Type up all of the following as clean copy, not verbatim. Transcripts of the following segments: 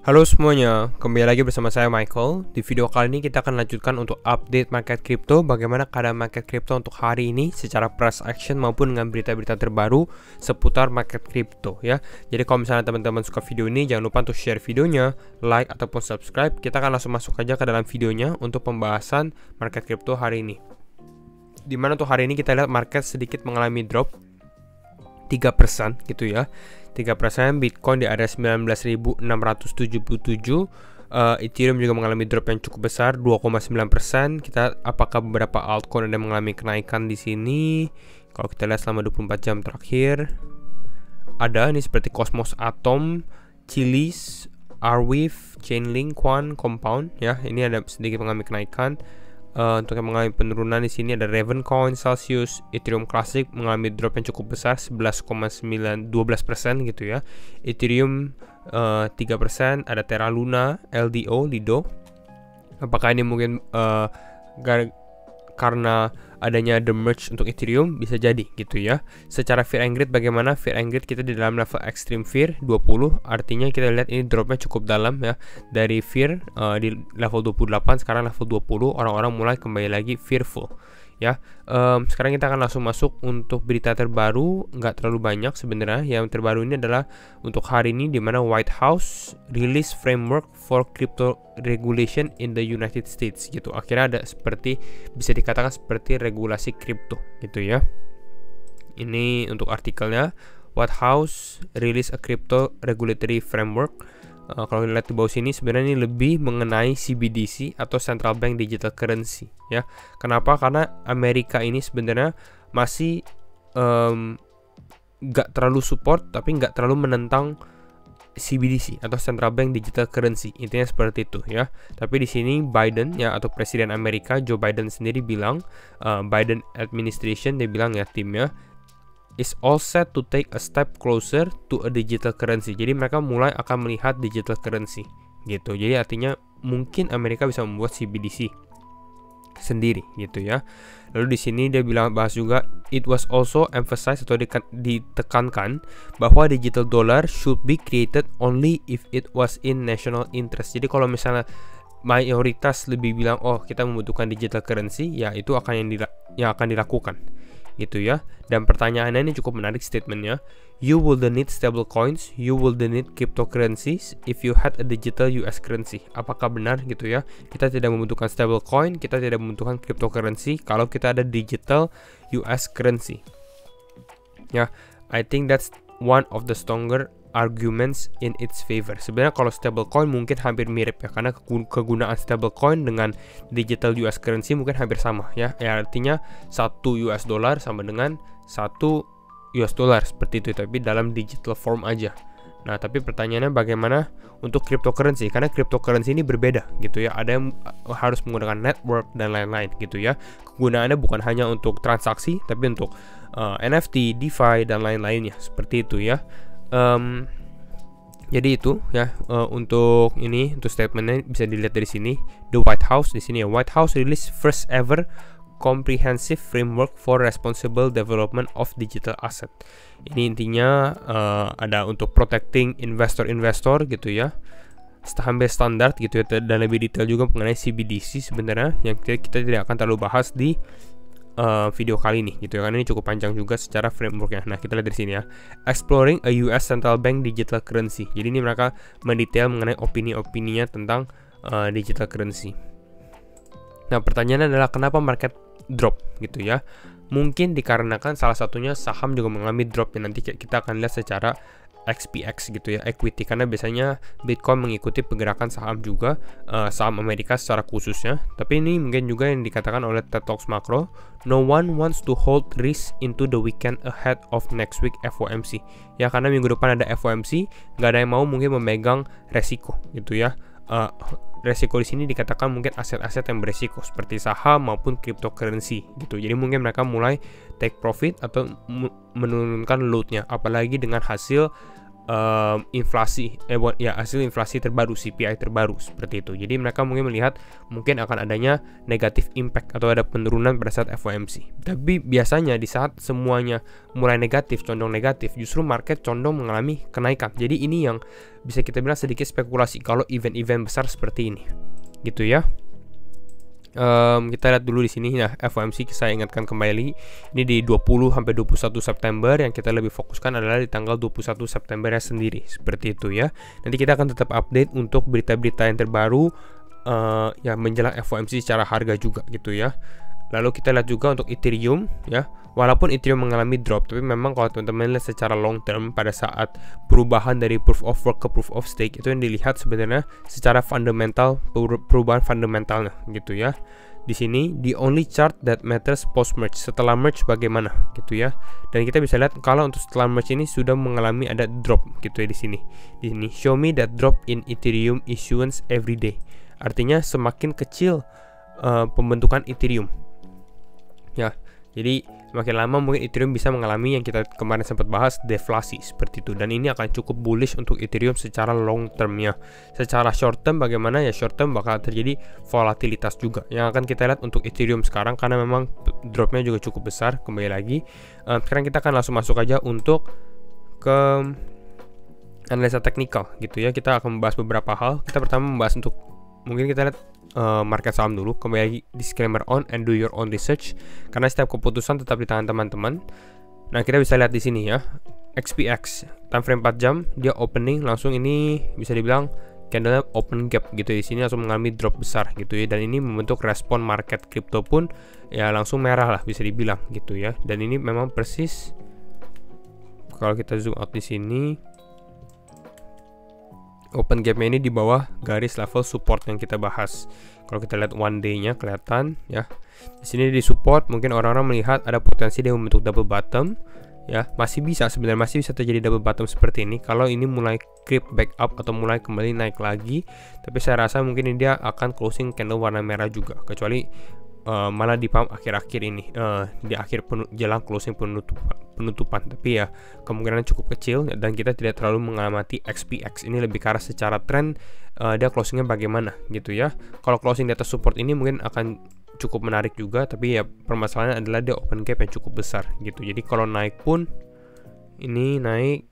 Halo semuanya, kembali lagi bersama saya Michael. Di video kali ini kita akan lanjutkan untuk update market crypto, bagaimana keadaan market crypto untuk hari ini secara price action maupun dengan berita-berita terbaru seputar market crypto ya. Jadi kalau misalnya teman-teman suka video ini, jangan lupa untuk share videonya, like ataupun subscribe. Kita akan langsung masuk aja ke dalam videonya untuk pembahasan market crypto hari ini. Dimana untuk hari ini kita lihat market sedikit mengalami drop 3% gitu ya. 3%, Bitcoin di area 19.677, Ethereum juga mengalami drop yang cukup besar 2,9%. Kita apakah beberapa altcoin ada mengalami kenaikan di sini? Kalau kita lihat selama 24 jam terakhir ada ini seperti Cosmos Atom, Chiliz, Arweave, Chainlink, Quan, Compound ya. Ini ada sedikit mengalami kenaikan. Untuk yang mengalami penurunan di sini ada Ravencoin, Celsius, Ethereum Classic mengalami drop yang cukup besar 12,12% gitu ya. Ethereum 3%, ada Terra Luna, LDO, Lido. Apakah ini mungkin karena adanya the merge untuk Ethereum? Bisa jadi gitu ya. Secara fear and greed bagaimana? Fear and greed kita di dalam level extreme fear 20, artinya kita lihat ini dropnya cukup dalam ya. Dari fear di level 28 sekarang level 20, orang-orang mulai kembali lagi fearful ya. Sekarang kita akan langsung masuk untuk berita terbaru, nggak terlalu banyak sebenarnya. Yang terbaru ini adalah untuk hari ini, di mana White House release framework for crypto regulation in the United States gitu. Akhirnya ada seperti, bisa dikatakan seperti regulasi kripto gitu ya. Ini untuk artikelnya, White House release a crypto regulatory framework. Kalau lihat di bawah sini sebenarnya ini lebih mengenai CBDC atau Central Bank Digital Currency ya. Kenapa? Karena Amerika ini sebenarnya masih nggak terlalu support tapi nggak terlalu menentang CBDC atau Central Bank Digital Currency, intinya seperti itu ya. Tapi di sini Biden ya, atau Presiden Amerika Joe Biden sendiri bilang, Biden administration dia bilang ya, timnya is all set to take a step closer to a digital currency. Jadi mereka mulai akan melihat digital currency gitu. Jadi artinya mungkin Amerika bisa membuat CBDC sendiri gitu ya. Lalu di sini dia bahas juga, it was also emphasized atau ditekankan bahwa digital dollar should be created only if it was in national interest. Jadi kalau misalnya mayoritas lebih bilang oh kita membutuhkan digital currency, ya itu akan yang akan dilakukan gitu ya. Dan pertanyaannya ini cukup menarik statementnya, you will need stable coins, you will need cryptocurrencies if you had a digital US currency. Apakah benar gitu ya, kita tidak membutuhkan stable coin, kita tidak membutuhkan cryptocurrency kalau kita ada digital US currency ya. I think that's one of the stronger arguments in its favor. Sebenarnya kalau stablecoin mungkin hampir mirip ya, karena kegunaan stablecoin dengan digital US currency mungkin hampir sama ya. Artinya 1 US dollar sama dengan 1 US dollar seperti itu, tapi dalam digital form aja. Nah, tapi pertanyaannya bagaimana untuk cryptocurrency? Karena cryptocurrency ini berbeda gitu ya. Ada yang harus menggunakan network dan lain-lain gitu ya. Kegunaannya bukan hanya untuk transaksi, tapi untuk NFT, DeFi dan lain-lainnya seperti itu ya. Jadi itu ya, untuk ini, untuk statementnya bisa dilihat dari sini. The White House di sini ya, White House release first ever comprehensive framework for responsible development of digital asset. Ini intinya ada untuk protecting investor gitu ya, hampir standar gitu ya, dan lebih detail juga mengenai CBDC sebenarnya yang kita tidak akan terlalu bahas di video kali ini gitu ya, karena ini cukup panjang juga secara frameworknya. Nah, kita lihat dari sini ya, exploring a US Central Bank Digital Currency. Jadi ini mereka mendetail mengenai opini-opininya tentang digital currency. Nah, pertanyaannya adalah kenapa market drop gitu ya. Mungkin dikarenakan salah satunya saham juga mengalami drop, yang nanti kita akan lihat secara XPX gitu ya, equity, karena biasanya Bitcoin mengikuti pergerakan saham juga, saham Amerika secara khususnya. Tapi ini mungkin juga yang dikatakan oleh TED Talks Macro, no one wants to hold risk into the weekend ahead of next week FOMC ya, karena minggu depan ada FOMC, nggak ada yang mau mungkin memegang resiko gitu ya. Resiko di sini dikatakan mungkin aset-aset yang beresiko seperti saham maupun cryptocurrency gitu. Jadi mungkin mereka mulai take profit atau menurunkan loadnya, apalagi dengan hasil inflasi hasil inflasi terbaru, CPI terbaru seperti itu. Jadi mereka mungkin melihat mungkin akan adanya negatif impact atau ada penurunan pada saat FOMC. Tapi biasanya di saat semuanya mulai negatif, condong negatif, justru market condong mengalami kenaikan. Jadi ini yang bisa kita bilang sedikit spekulasi kalau event-event besar seperti ini, gitu ya. Kita lihat dulu di sini. Nah, FOMC saya ingatkan kembali, ini di 20 sampai 21 September. Yang kita lebih fokuskan adalah di tanggal 21 September sendiri, seperti itu ya. Nanti kita akan tetap update untuk berita-berita yang terbaru ya menjelang FOMC secara harga juga, gitu ya. Lalu kita lihat juga untuk Ethereum ya. Walaupun Ethereum mengalami drop, tapi memang kalau teman-teman lihat secara long term pada saat perubahan dari proof of work ke proof of stake, itu yang dilihat sebenarnya secara fundamental, perubahan fundamentalnya gitu ya. Di sini the only chart that matters post merge, setelah merge bagaimana gitu ya. Dan kita bisa lihat kalau untuk setelah merge ini sudah mengalami ada drop gitu ya di sini. Di sini show me that drop in Ethereum issuance every day. Artinya semakin kecil pembentukan Ethereum. Ya, jadi makin lama mungkin Ethereum bisa mengalami yang kita kemarin sempat bahas, deflasi seperti itu. Dan ini akan cukup bullish untuk Ethereum secara long termnya. Secara short term bagaimana ya, short term bakal terjadi volatilitas juga yang akan kita lihat untuk Ethereum sekarang, karena memang dropnya juga cukup besar. Kembali lagi, sekarang kita akan langsung masuk aja untuk ke analisa teknikal gitu ya. Kita akan membahas beberapa hal. Kita pertama membahas untuk, mungkin kita lihat market saham dulu. Kembali lagi, disclaimer on and do your own research, karena setiap keputusan tetap di tangan teman-teman. Nah, kita bisa lihat di sini ya, XPX time frame 4 jam dia opening langsung, ini bisa dibilang candle open gap gitu. Di sini langsung mengalami drop besar gitu ya, dan ini membentuk respon market crypto pun ya langsung merah lah bisa dibilang gitu ya. Dan ini memang persis kalau kita zoom out di sini, open gapnya ini di bawah garis level support yang kita bahas. Kalau kita lihat one day-nya kelihatan ya. Di sini di support, mungkin orang-orang melihat ada potensi dia membentuk double bottom ya. Masih bisa sebenarnya, masih bisa terjadi double bottom seperti ini kalau ini mulai creep back up atau mulai kembali naik lagi. Tapi saya rasa mungkin ini dia akan closing candle warna merah juga, kecuali malah di pump akhir-akhir ini di akhir jelang closing penutupan. Tapi ya kemungkinan cukup kecil, dan kita tidak terlalu mengamati XPX ini, lebih ke arah secara tren dia closingnya bagaimana gitu ya. Kalau closing di atas support ini mungkin akan cukup menarik juga, tapi ya permasalahannya adalah dia open gap yang cukup besar gitu. Jadi kalau naik pun ini naik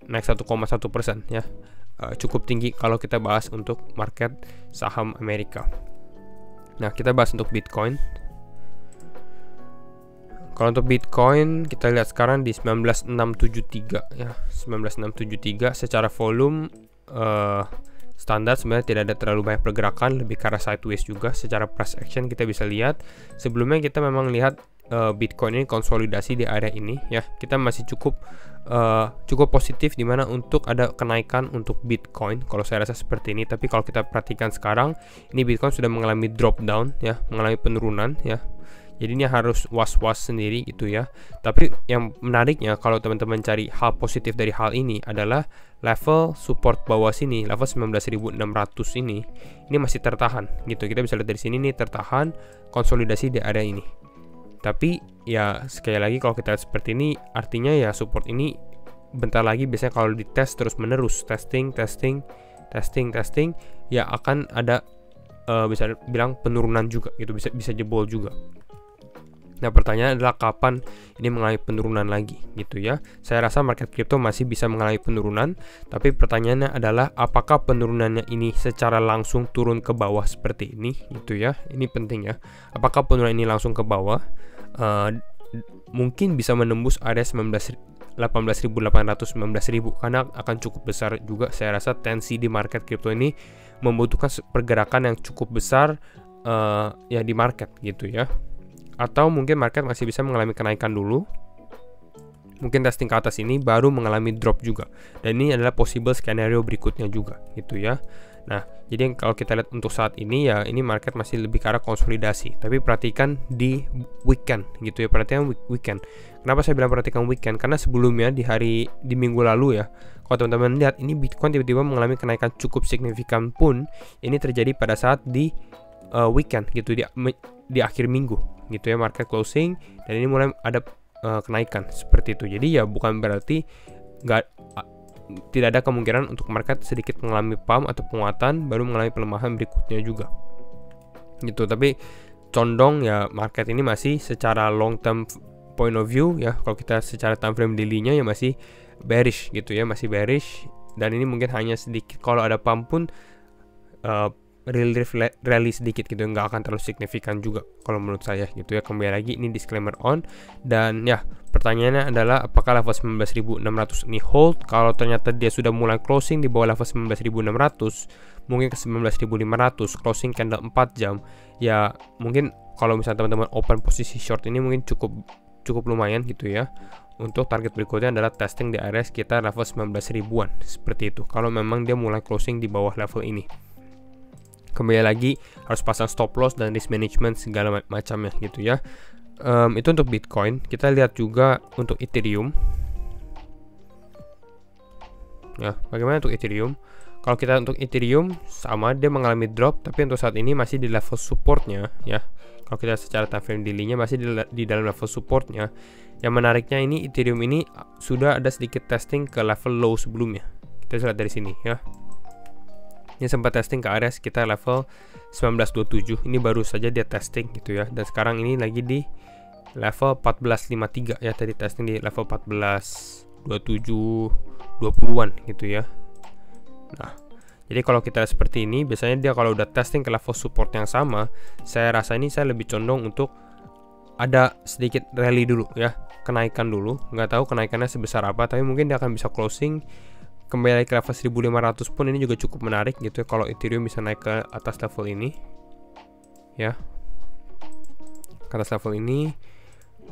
1,1% ya, cukup tinggi kalau kita bahas untuk market saham Amerika. Nah, kita bahas untuk Bitcoin. Kalau untuk Bitcoin kita lihat sekarang di 19673 ya, 19673 secara volume standar sebenarnya tidak ada terlalu banyak pergerakan, lebih ke arah sideways juga. Secara price action kita bisa lihat sebelumnya kita memang lihat Bitcoin ini konsolidasi di area ini ya. Kita masih cukup positif di mana untuk ada kenaikan untuk Bitcoin kalau saya rasa seperti ini. Tapi kalau kita perhatikan sekarang ini Bitcoin sudah mengalami drop down ya, mengalami penurunan ya. Jadi ini harus was-was sendiri gitu ya. Tapi yang menariknya kalau teman-teman cari hal positif dari hal ini adalah level support bawah sini, level 19.600 ini masih tertahan gitu. Kita bisa lihat dari sini nih, tertahan konsolidasi di area ini. Tapi ya sekali lagi kalau kita lihat seperti ini, artinya ya support ini bentar lagi biasanya kalau dites terus menerus, testing ya akan ada bisa bilang penurunan juga gitu, bisa jebol juga. Nah, pertanyaan adalah kapan ini mengalami penurunan lagi gitu ya. Saya rasa market crypto masih bisa mengalami penurunan, tapi pertanyaannya adalah apakah penurunannya ini secara langsung turun ke bawah seperti ini gitu ya. Ini penting ya. Apakah penurunan ini langsung ke bawah? Mungkin bisa menembus area 18.800 19.000 karena akan cukup besar juga. Saya rasa tensi di market crypto ini membutuhkan pergerakan yang cukup besar ya di market gitu ya. Atau mungkin market masih bisa mengalami kenaikan dulu, mungkin testing ke atas ini baru mengalami drop juga. Dan ini adalah possible skenario berikutnya juga gitu ya. Nah, jadi kalau kita lihat untuk saat ini ya, ini market masih lebih ke arah konsolidasi. Tapi perhatikan di weekend gitu ya, perhatikan weekend. Kenapa saya bilang perhatikan weekend? Karena sebelumnya di minggu lalu ya, kalau teman-teman lihat ini Bitcoin tiba-tiba mengalami kenaikan cukup signifikan pun ini terjadi pada saat di weekend gitu, di akhir minggu gitu ya, market closing, dan ini mulai ada kenaikan seperti itu. Jadi ya bukan berarti nggak tidak ada kemungkinan untuk market sedikit mengalami pump atau penguatan baru mengalami pelemahan berikutnya juga gitu. Tapi condong ya market ini masih secara long term point of view ya, kalau kita secara time frame daily-nya ya masih bearish gitu ya, masih bearish. Dan ini mungkin hanya sedikit, kalau ada pump pun rally sedikit gitu, nggak akan terlalu signifikan juga kalau menurut saya gitu ya. Kembali lagi ini disclaimer on. Dan ya pertanyaannya adalah apakah level 19.600 ini hold. Kalau ternyata dia sudah mulai closing di bawah level 19.600, mungkin ke 19.500 closing candle 4 jam ya, mungkin kalau misalnya teman-teman open posisi short ini mungkin cukup lumayan gitu ya. Untuk target berikutnya adalah testing di area sekitar level 19 ribuan seperti itu, kalau memang dia mulai closing di bawah level ini. Kembali lagi harus pasang stop loss dan risk management segala macamnya gitu ya. Itu untuk Bitcoin. Kita lihat juga untuk Ethereum ya, bagaimana untuk Ethereum. Kalau kita untuk Ethereum sama, dia mengalami drop, tapi untuk saat ini masih di level supportnya ya. Kalau kita secara time frame daily-nya masih di dalam level supportnya. Yang menariknya ini Ethereum ini sudah ada sedikit testing ke level low sebelumnya. Kita lihat dari sini ya. Ini sempat testing ke area sekitar level 1927. Ini baru saja dia testing gitu ya. Dan sekarang ini lagi di level 1453 ya. Tadi testing di level 1427 20-an gitu ya. Nah, jadi kalau kita seperti ini, biasanya dia kalau udah testing ke level support yang sama, saya rasa ini saya lebih condong untuk ada sedikit rally dulu ya, kenaikan dulu. Nggak tahu kenaikannya sebesar apa, tapi mungkin dia akan bisa closing kembali ke level 1500 pun ini juga cukup menarik gitu ya, kalau Ethereum bisa naik ke atas level ini ya, ke atas level ini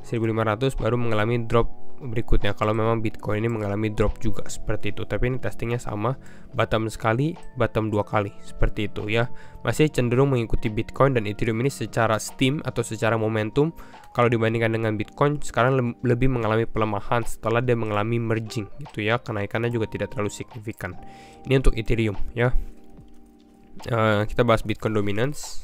1500 baru mengalami drop berikutnya kalau memang Bitcoin ini mengalami drop juga seperti itu. Tapi ini testingnya sama, bottom sekali, bottom 2 kali seperti itu ya. Masih cenderung mengikuti Bitcoin dan Ethereum ini secara steam atau secara momentum. Kalau dibandingkan dengan Bitcoin sekarang lebih mengalami pelemahan setelah dia mengalami merging gitu ya. Kenaikannya juga tidak terlalu signifikan. Ini untuk Ethereum ya. Kita bahas Bitcoin dominance.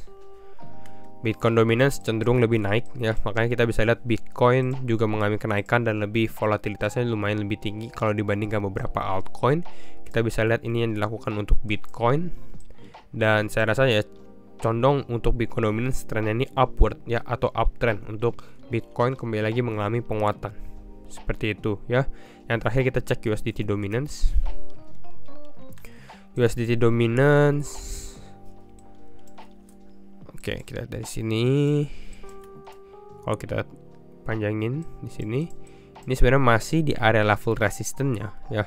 Bitcoin dominance cenderung lebih naik ya, makanya kita bisa lihat Bitcoin juga mengalami kenaikan dan lebih volatilitasnya lumayan lebih tinggi kalau dibandingkan beberapa altcoin. Kita bisa lihat ini yang dilakukan untuk Bitcoin, dan saya rasa ya condong untuk Bitcoin dominance trennya ini upward ya, atau uptrend. Untuk Bitcoin kembali lagi mengalami penguatan seperti itu ya. Yang terakhir kita cek USDT dominance. USDT dominance. Oke, kita dari sini. Kalau kita panjangin di sini, ini sebenarnya masih di area level resistannya ya,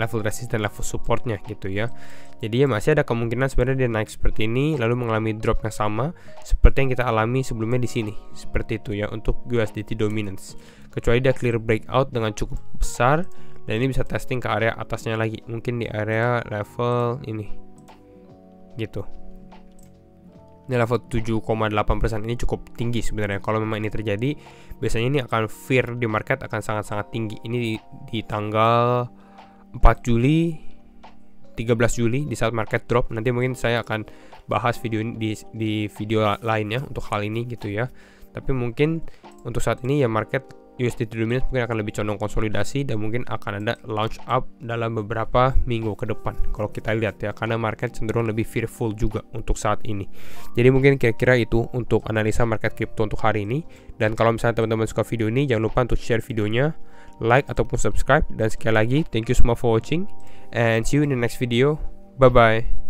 level resisten, level supportnya gitu ya. Jadi ya masih ada kemungkinan sebenarnya dia naik seperti ini lalu mengalami drop yang sama seperti yang kita alami sebelumnya di sini, seperti itu ya untuk USDT dominance. Kecuali dia clear breakout dengan cukup besar dan ini bisa testing ke area atasnya lagi, mungkin di area level ini gitu. Ini level 7,8%, ini cukup tinggi sebenarnya. Kalau memang ini terjadi, biasanya ini akan fear di market akan sangat-sangat tinggi. Ini di tanggal 4 Juli, 13 Juli di saat market drop. Nanti mungkin saya akan bahas video ini di video lainnya untuk hal ini gitu ya. Tapi mungkin untuk saat ini ya market USDT dominance mungkin akan lebih condong konsolidasi dan mungkin akan ada launch up dalam beberapa minggu ke depan kalau kita lihat ya, karena market cenderung lebih fearful juga untuk saat ini. Jadi mungkin kira-kira itu untuk analisa market crypto untuk hari ini. Dan kalau misalnya teman-teman suka video ini, jangan lupa untuk share videonya, like ataupun subscribe. Dan sekali lagi thank you so much for watching and see you in the next video. Bye bye.